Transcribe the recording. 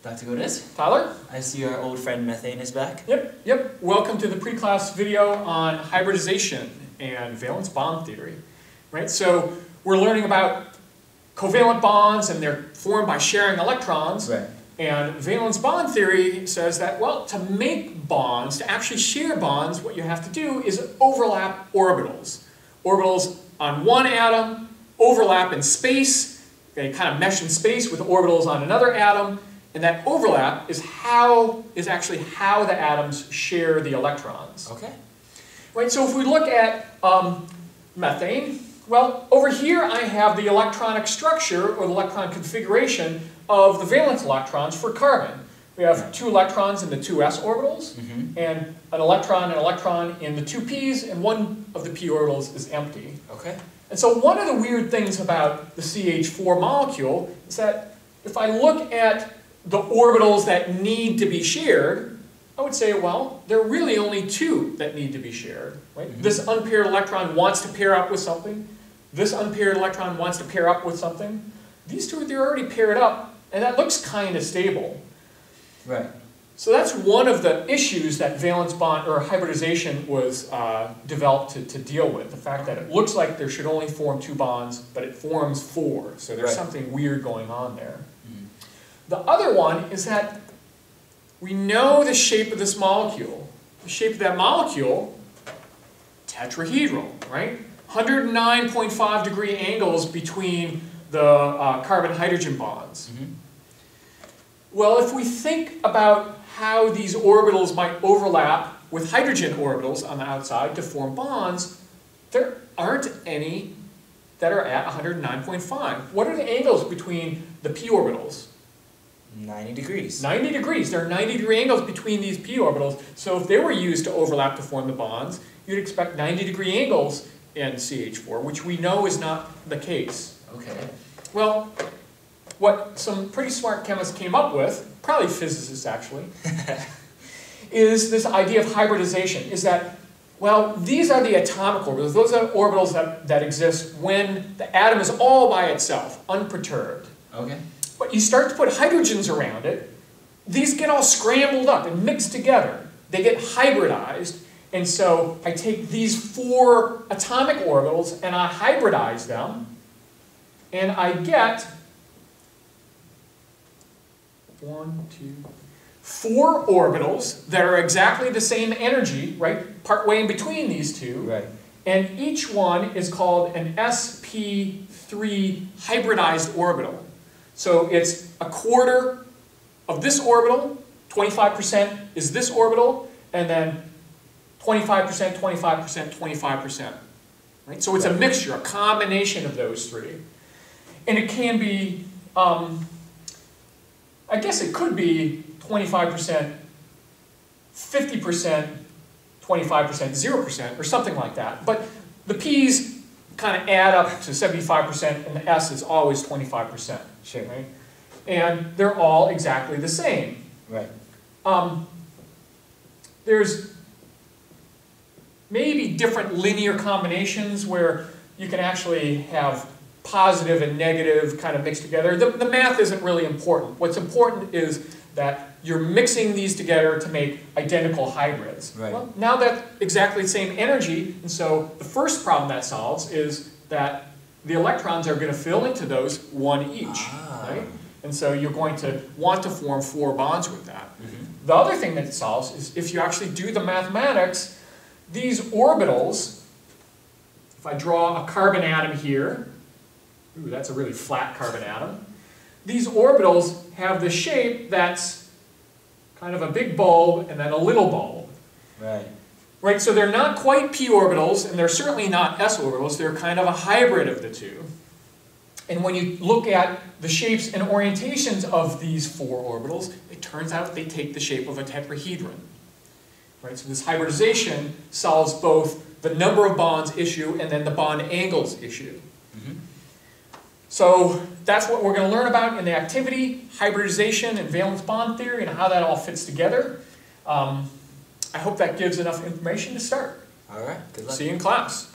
Dr. Godez? Tyler? I see our old friend methane is back. Yep. Welcome to the pre-class video on hybridization and valence bond theory. Right? So we're learning about covalent bonds, and they're formed by sharing electrons. Right. And valence bond theory says that, well, to make bonds, to actually share bonds, what you have to do is overlap orbitals. Orbitals on one atom overlap in space. They kind of mesh in space with orbitals on another atom. And that overlap is actually how the atoms share the electrons. Okay. Right, so if we look at methane, well, over here I have the electronic structure or the electron configuration of the valence electrons for carbon. We have two electrons in the two s orbitals, and an electron in the two p's, and one of the p orbitals is empty. Okay. And so one of the weird things about the CH4 molecule is that if I look at the orbitals that need to be shared, I would say, well, there are really only two that need to be shared. Right? This unpaired electron wants to pair up with something. This unpaired electron wants to pair up with something. These two, they're already paired up, and that looks kind of stable. Right. So that's one of the issues that valence bond or hybridization was developed to deal with. The fact that it looks like there should only form two bonds, but it forms four. So there's something weird going on there. The other one is that we know the shape of this molecule. The shape of that molecule, tetrahedral, right? 109.5 degree angles between the carbon-hydrogen bonds. Well, if we think about how these orbitals might overlap with hydrogen orbitals on the outside to form bonds, there aren't any that are at 109.5. What are the angles between the p orbitals? 90 degrees. 90 degrees. There are 90-degree angles between these p orbitals. So if they were used to overlap to form the bonds, you'd expect 90-degree angles in CH4, which we know is not the case. Okay. Well, what some pretty smart chemists came up with, probably physicists actually, is this idea of hybridization. Is that, well, these are the atomic orbitals. Those are orbitals that exist when the atom is all by itself, unperturbed. Okay. But you start to put hydrogens around it, these get all scrambled up and mixed together. They get hybridized. And so I take these four atomic orbitals and I hybridize them, and I get four orbitals that are exactly the same energy, right? Partway in between these two. Right. And each one is called an sp3 hybridized orbital. So it's a quarter of this orbital, 25% is this orbital, and then 25%, 25%, 25%. Right? So it's a mixture, a combination of those three. And it can be, I guess it could be 25%, 50%, 25%, 0%, or something like that. But the P's kind of add up to 75%, and the S is always 25%. Sure. Right? And they're all exactly the same. Right. There's maybe different linear combinations where you can actually have positive and negative kind of mixed together. The math isn't really important. What's important is that you're mixing these together to make identical hybrids. Right. Well, now that's exactly the same energy, and so the first problem that solves is that the electrons are going to fill into those one each. Right? And so you're going to want to form four bonds with that. The other thing that it solves is if you actually do the mathematics, these orbitals, if I draw a carbon atom here, ooh, that's a really flat carbon atom. These orbitals have the shape that's kind of a big bulb and then a little bulb. Right. Right, so they're not quite p orbitals, and they're certainly not s orbitals. They're kind of a hybrid of the two. And when you look at the shapes and orientations of these four orbitals, it turns out they take the shape of a tetrahedron. Right, so this hybridization solves both the number of bonds issue and then the bond angles issue. So that's what we're going to learn about in the activity, hybridization and valence bond theory, and how that all fits together. I hope that gives enough information to start. All right. Good luck. See you in class.